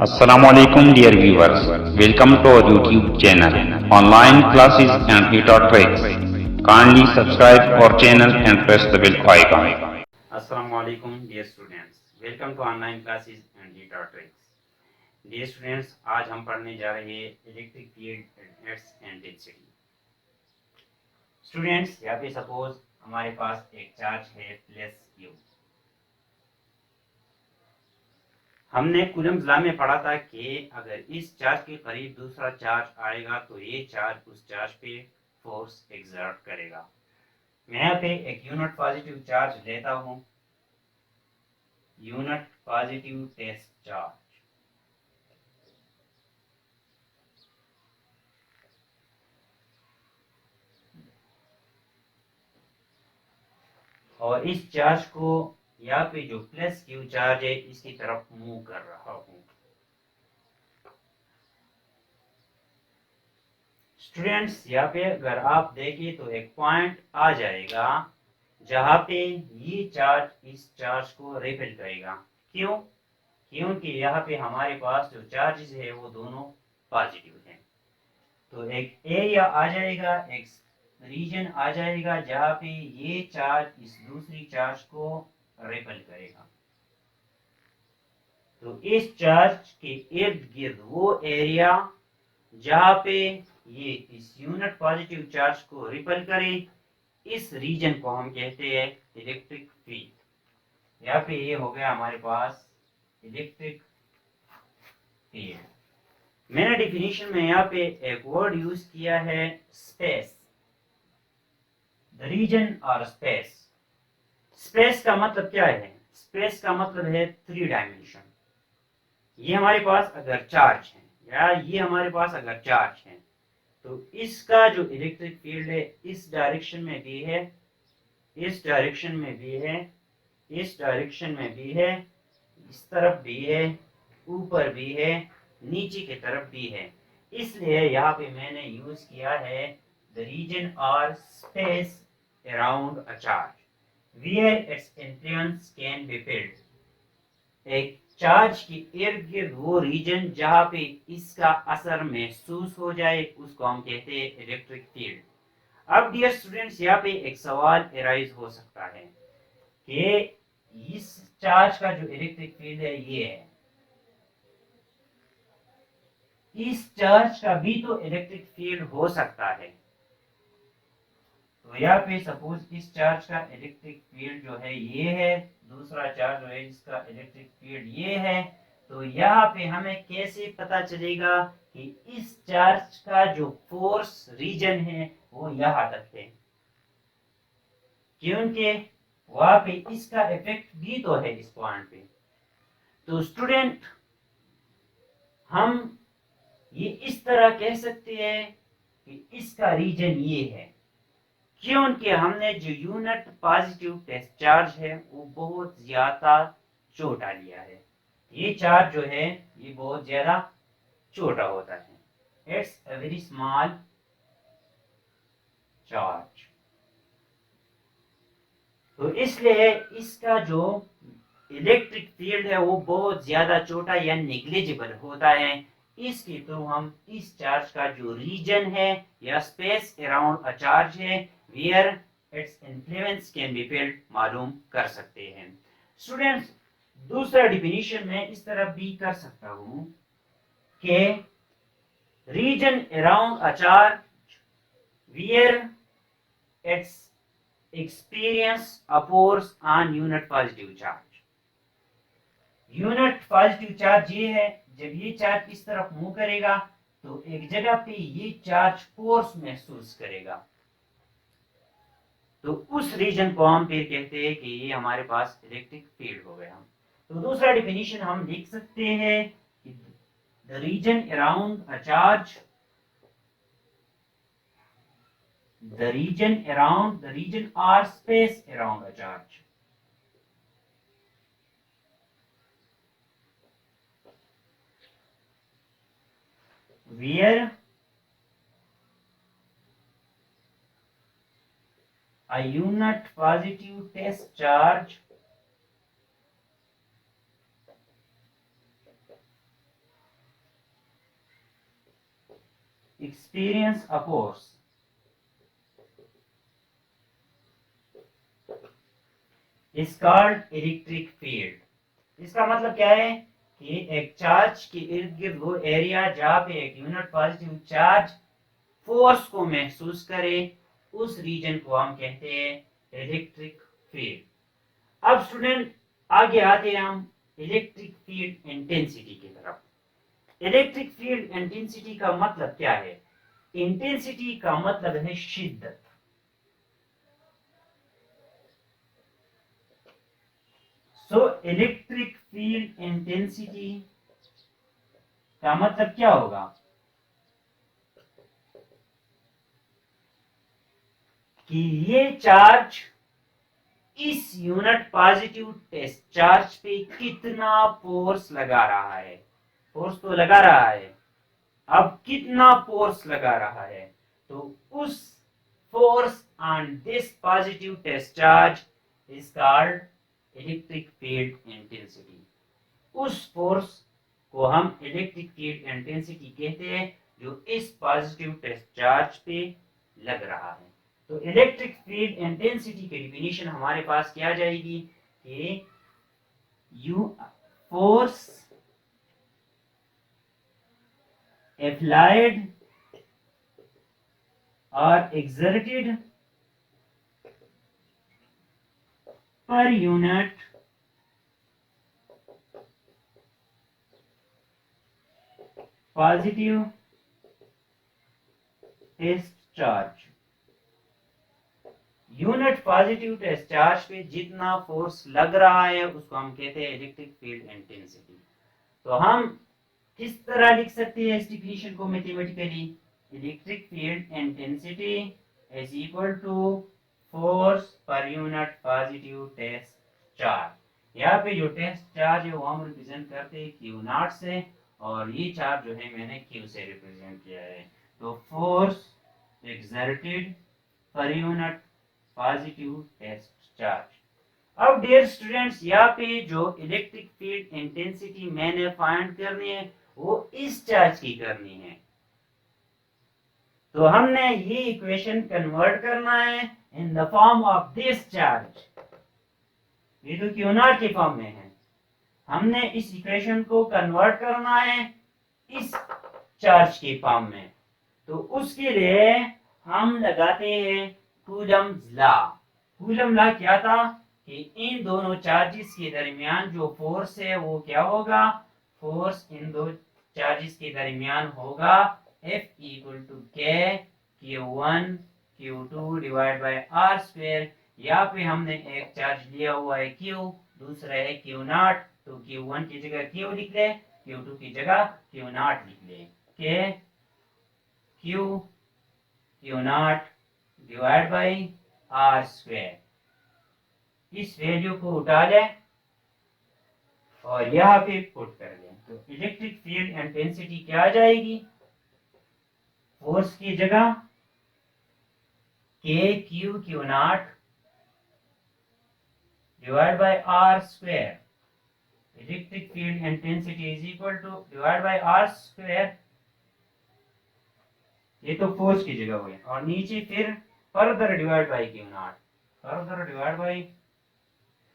Assalamualaikum dear viewers. Welcome to our YouTube channel. Online classes and e-taught tricks. Kindly subscribe our channel and press the bell icon. Assalamualaikum dear students. Welcome to online classes and e-taught tricks. Dear students, आज हम पढ़ने जा रहे हैं electric field and density. Students, यहाँ पे suppose हमारे पास एक चार्ज है प्लस क्यू। हमने कूलम्ब्स लॉ में पढ़ा था कि अगर इस चार्ज के करीब दूसरा चार्ज आएगा तो ये चार्ज उस चार्ज पे फोर्स एक्सर्ट करेगा। मैं यहाँ पे एक यूनिट पॉजिटिव चार्ज लेता हूँ, यूनिट पॉजिटिव टेस्ट चार्ज। और इस चार्ज को यहाँ पे जो प्लस क्यू चार्ज है इसकी तरफ मूव कर रहा हूँ। स्टूडेंट्स, यहाँ पे अगर आप देखें तो एक पॉइंट आ जाएगा जहां पे ये चार्ज इस चार्ज को रिपेल करेगा। क्यों? क्योंकि यहाँ पे हमारे पास जो चार्जेस है वो दोनों पॉजिटिव हैं। तो एक एरिया आ जाएगा, एक रीजन आ जाएगा जहां पे ये चार्ज इस दूसरी चार्ज को रिपेल करेगा। तो इस चार्ज के इर्द गिर्द वो एरिया जहां पे ये इस यूनिट पॉजिटिव चार्ज को रिपेल करे, इस रीजन को हम कहते हैं इलेक्ट्रिक फील्ड। यहाँ पे ये हो गया हमारे पास इलेक्ट्रिक फील्ड। मैंने डिफिनीशन में यहाँ पे एक वर्ड यूज किया है स्पेस, द रीजन और स्पेस। स्पेस का मतलब क्या है? स्पेस का मतलब है 3 डायमेंशन। ये हमारे पास अगर चार्ज है या ये हमारे पास अगर चार्ज है तो इसका जो इलेक्ट्रिक फील्ड है इस डायरेक्शन में भी है, इस डायरेक्शन में भी है, इस डायरेक्शन में भी है, इस तरफ भी है, ऊपर भी है, नीचे की तरफ भी है। इसलिए यहाँ पे मैंने यूज किया है द रीजन और space around a charge where its influence can be felt। एक चार्ज के इर्द गिर्द वो रीजन जहां पे इसका असर महसूस हो जाए उसको हम कहते हैं इलेक्ट्रिक फील्ड। अब डियर स्टूडेंट्स, यहाँ पे एक सवाल एराइज हो सकता है कि इस चार्ज का जो इलेक्ट्रिक फील्ड है ये है, इस चार्ज का भी तो इलेक्ट्रिक फील्ड हो सकता है। तो यहाँ पे सपोज इस चार्ज का इलेक्ट्रिक फील्ड जो है ये है, दूसरा चार्ज जो है इसका इलेक्ट्रिक फील्ड ये है। तो यहाँ पे हमें कैसे पता चलेगा कि इस चार्ज का जो फोर्स रीजन है वो यहाँ तक है? क्योंकि वहां पे इसका इफेक्ट भी तो है इस पॉइंट पे। तो स्टूडेंट, हम ये इस तरह कह सकते हैं कि इसका रीजन ये है क्योंकि हमने जो यूनिट पॉजिटिव टेस्ट चार्ज है वो बहुत ज्यादा छोटा लिया है। ये चार्ज जो है ये बहुत ज्यादा छोटा होता है, it's a very small charge. तो इसलिए इसका जो इलेक्ट्रिक फील्ड है वो बहुत ज्यादा छोटा या नेग्लिजिबल होता है। इसके थ्रू हम इस चार्ज का जो रीजन है या स्पेस अराउंड अ चार्ज है where its influence can be felt मालूम कर सकते हैं। स्टूडेंट्स, दूसरा डिफिनीशन में इस तरह भी कर सकता हूं कि reason around a charge where its experience a force on unit positive charge। Unit positive charge ये है, जब ये चार्ज इस तरफ मूव करेगा तो एक जगह पे ये चार्ज फोर्स महसूस करेगा। तो उस रीजन को हम फिर कहते हैं कि ये हमारे पास इलेक्ट्रिक फील्ड हो गया। तो दूसरा डिफिनीशन हम लिख सकते हैं कि the region around a charge, the region और space around a charge where a unit positive test charge experience a force is called electric field. इसका मतलब क्या है कि एक चार्ज के इर्द गिर्द वो एरिया जहाँ पे एक यूनिट पॉजिटिव चार्ज फोर्स को महसूस करे, उस रीजन को हम कहते हैं इलेक्ट्रिक फील्ड। अब स्टूडेंट आगे आते हैं हम इलेक्ट्रिक फील्ड इंटेंसिटी की तरफ। इलेक्ट्रिक फील्ड इंटेंसिटी का मतलब क्या है? इंटेंसिटी का मतलब है शिद्दत। सो इलेक्ट्रिक फील्ड इंटेंसिटी का मतलब क्या होगा कि ये चार्ज इस यूनिट पॉजिटिव टेस्ट चार्ज पे कितना फोर्स लगा रहा है। फोर्स तो लगा रहा है, अब कितना फोर्स लगा रहा है, तो उस force on this positive test charge is called electric field intensity. उस फोर्स को हम इलेक्ट्रिक फील्ड इंटेंसिटी कहते हैं जो इस पॉजिटिव टेस्ट चार्ज पे लग रहा है। तो इलेक्ट्रिक फील्ड इंटेंसिटी की डिफिनीशन हमारे पास क्या जाएगी कि you force applied or exerted per unit positive test charge। Unit positive test charge पे जितना फोर्स लग रहा है उसको हम कहते हैं इलेक्ट्रिक फील्ड इंटेंसिटी। तो हम किस तरह लिख सकते हैं इस डिफिनेशन को mathematically? Electric field intensity is equal to force पर यूनिट पॉजिटिव टेस्ट चार्ज। यहाँ पे जो टेस्ट चार्ज है वो हम रिप्रेजेंट करते हैं क्यू नॉट से, और ये चार्ज जो है मैंने क्यू से रिप्रेजेंट किया है। तो फोर्स एक्सर्टेड पर यूनिट पॉजिटिव टेस्ट चार्ज। अब डियर स्टूडेंट्स, यहाँ पे जो इलेक्ट्रिक फील्ड इंटेंसिटी मैंने फाइंड करनी है वो इस चार्ज की करनी है। तो हमने ये इक्वेशन कन्वर्ट करना है in the form of this charge. ये तो क्यू नॉट के फॉर्म में है, हमने इस इक्वेशन को कन्वर्ट करना है इस चार्ज के फॉर्म में। तो उसके लिए हम लगाते हैं कूलम्ब्स लॉ। कूलम लॉ क्या था कि इन दोनों चार्जेस के दरमियान जो फोर्स है वो क्या होगा? फोर्स इन दो चार्जेस के दरमियान होगा F इक्वल टू के Q1 Q2 divide by R square. यहाँ पे हमने एक चार्ज लिया हुआ है Q, दूसरा है Q0, तो Q1 की जगह Q लिख ले, Q2 की जगह Q0 लिख ले। के Q0 divide by R square. इस वैल्यू को उठा ले और यहाँ पे पुट कर लें, तो इलेक्ट्रिक फील्ड इंटेंसिटी क्या आ जाएगी? फोर्स की जगह k q naught divide by r square. Electric field intensity is equal to divide by r square, ये तो फोर्स की जगह हुई, और नीचे फिर further divide by q naught, further divide by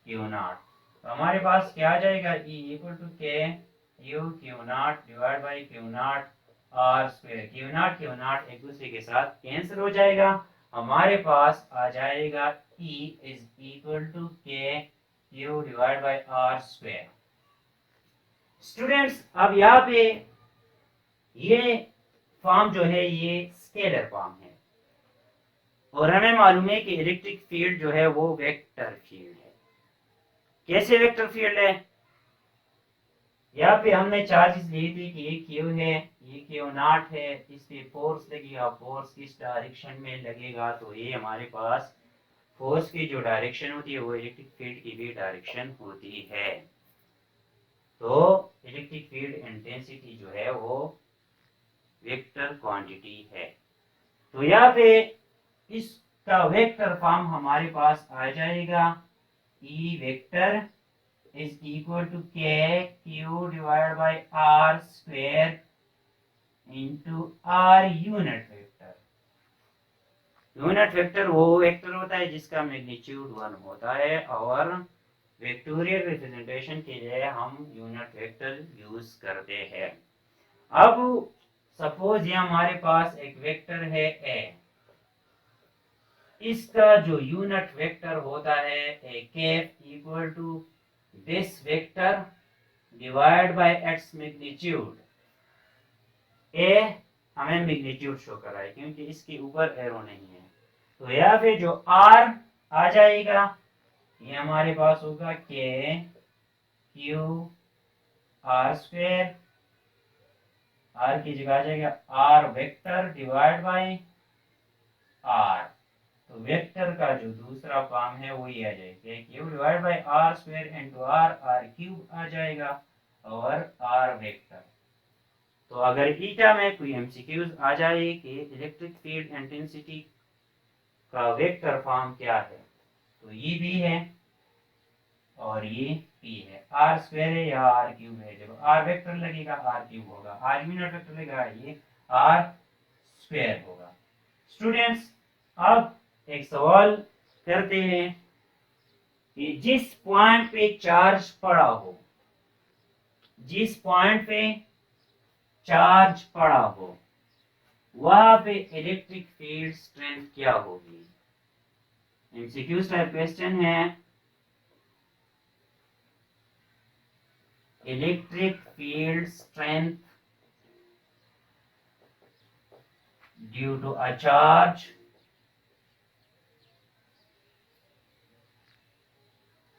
q naught. तो हमारे पास क्या आ जाएगा? E equal to k q naught divide by q naught r square. Q naught एक दूसरे के साथ कैंसिल हो जाएगा, हमारे पास आ जाएगा E is equal to k q divide by r square. Students, अब यहाँ पे ये फॉर्म जो है ये स्केलर फॉर्म है, और हमें मालूम है कि इलेक्ट्रिक फील्ड जो है वो वेक्टर फील्ड है। कैसे वेक्टर फील्ड है? यहाँ पे हमने चार्जेस लिए थे कि ये क्यू है, ये क्यू नॉट है, इस पे फोर्स लगेगा, फोर्स किस डायरेक्शन में लगेगा, तो ये हमारे पास फोर्स की जो डायरेक्शन होती है वो इलेक्ट्रिक फील्ड की भी डायरेक्शन होती है। तो इलेक्ट्रिक फील्ड इंटेंसिटी जो है वो वेक्टर क्वांटिटी है। तो यहाँ पे इसका वेक्टर फॉर्म हमारे पास आ जाएगा E vector is equal to k q divided by r square into r unit vector. Unit vector वो वेक्टर होता है जिसका मैग्नीट्यूड 1 होता है, और वेक्टोरियल रिप्रेजेंटेशन के लिए हम यूनिट वेक्टर यूज करते हैं। अब सपोज ये हमारे पास एक वेक्टर है ए, इसका जो यूनिट वेक्टर होता है A cap equal to this vector divide by X magnitude. A हमें मैग्नीट्यूड शो करा है क्योंकि इसके ऊपर एरो नहीं है, तो यहाँ पे जो आर आ जाएगा ये हमारे पास होगा के क्यू आर स्क्वेयर, आर की जगह आ जाएगा R vector divide by R. तो वेक्टर का जो दूसरा फॉर्म है वही आ जाएगा Q divide by R square into R, R cube आ जाएगा और आर वेक्टर। तो अगर ईटा में कोई एमसीक्यूज आ जाए कि इलेक्ट्रिक फील्ड इंटेंसिटी का वेक्टर फॉर्म क्या है, तो ये भी है और ये पी है। आर स्क्वायर है या आर क्यूब है, जब आर वेक्टर लगेगा आर क्यूब होगा, आर यूनिट वेक्टर लगेगा ये आर स्क्वायर होगा। स्टूडेंट्स अब एक सवाल करते हैं कि जिस पॉइंट पे चार्ज पड़ा हो, जिस पॉइंट पे चार्ज पड़ा हो वहां पे इलेक्ट्रिक फील्ड स्ट्रेंथ क्या होगी। एमसीक्यू टाइप क्वेश्चन है। Electric field strength due to a charge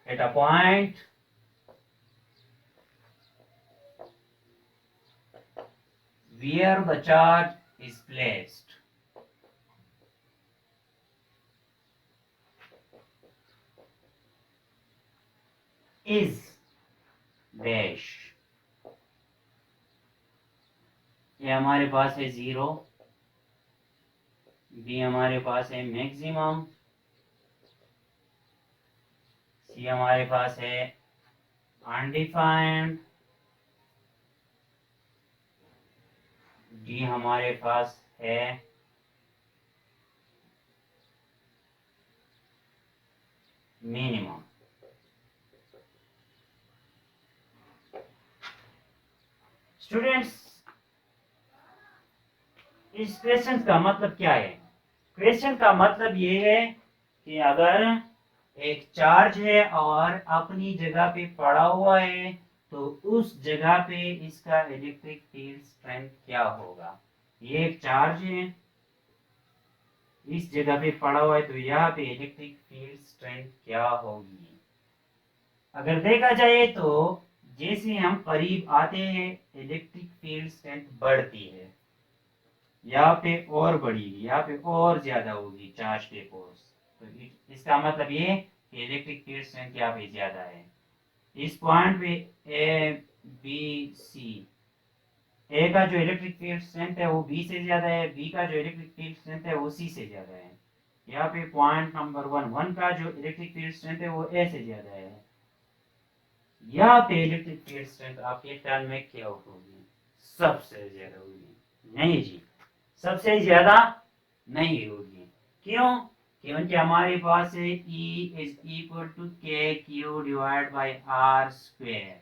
at a point where the charge is placed is dash। ये हमारे पास है 0, बी हमारे पास है मैक्सिमम, सी हमारे पास है अनडिफाइंड, डी हमारे पास है मिनिमम। स्टूडेंट्स इस क्वेश्चन का मतलब क्या है। क्वेश्चन का मतलब ये है कि अगर एक चार्ज है और अपनी जगह पे पड़ा हुआ है तो उस जगह पे इसका इलेक्ट्रिक फील्ड स्ट्रेंथ क्या होगा। ये एक चार्ज है, इस जगह पे पड़ा हुआ है, तो यहाँ पे इलेक्ट्रिक फील्ड स्ट्रेंथ क्या होगी। अगर देखा जाए तो जैसे हम करीब आते हैं इलेक्ट्रिक फील्ड स्ट्रेंथ बढ़ती है, यहाँ पे और बढ़ेगी, यहाँ पे और ज्यादा होगी चार्ज के फोर्स। तो इसका मतलब ये कि इलेक्ट्रिक फील्ड स्ट्रेंथ यहाँ पे ज्यादा है। इस पॉइंट पे ए बी सी, ए का जो इलेक्ट्रिक फील्ड स्ट्रेंथ है वो बी से ज्यादा है, बी का जो इलेक्ट्रिक फील्ड स्ट्रेंथ है वो सी से ज्यादा है। यहाँ पे पॉइंट नंबर 1 का जो इलेक्ट्रिक फील्ड स्ट्रेंथ है वो ए से ज्यादा है। यहाँ पे इलेक्ट्रिक फील्ड स्ट्रेंथ आपके ख्याल में क्या होगी, सबसे ज्यादा होगी। नहीं जी, सबसे ज्यादा नहीं होगी। क्यों? क्योंकि हमारे पास है E is equal to k q divide by r square.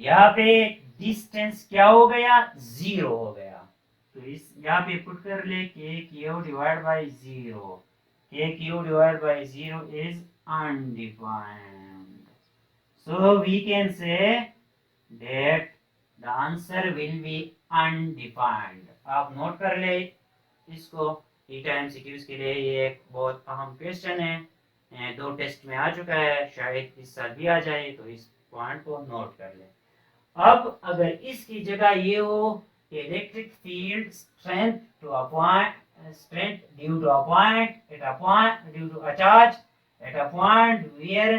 यहाँ पे डिस्टेंस क्या हो गया, 0 हो गया। तो इस यहाँ पे पुट कर ले के क्यू डिवाइड बाई 0, के q divide by 0 is undefined, so we can say that the answer will be undefined। आप नोट कर ले इसको, ईटा एमसीक्यूज के लिए ये एक बहुत अहम क्वेश्चन है, 2 टेस्ट में आ चुका है, शायद इस साल भी आ जाए, तो इस पॉइंट को नोट कर ले। अब अगर इसकी जगह ये हो electric field strength to a point, strength due to a point at a point due to a charge at a point where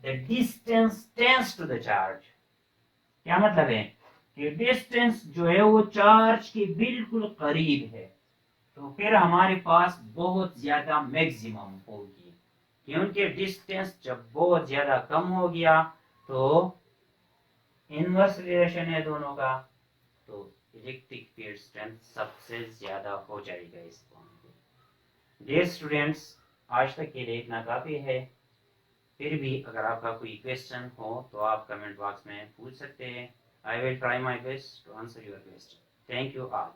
the distance tends to the charge. क्या मतलब है कि डिस्टेंस जो है वो चार्ज के बिल्कुल करीब है, तो फिर हमारे पास बहुत ज्यादा मैक्सिमम होगी। क्योंकि डिस्टेंस जब बहुत ज्यादा कम हो गया तो इनवर्स रिलेशन है दोनों का, तो इलेक्ट्रिक फील्ड स्ट्रेंथ सबसे ज़्यादा हो जाएगा इस पॉइंट पे। डियर स्टूडेंट्स, आज तक के लिए इतना काफ़ी है। फिर भी अगर आपका कोई क्वेश्चन हो तो आप कमेंट बॉक्स में पूछ सकते हैं। I will try my best to answer your question. Thank you all.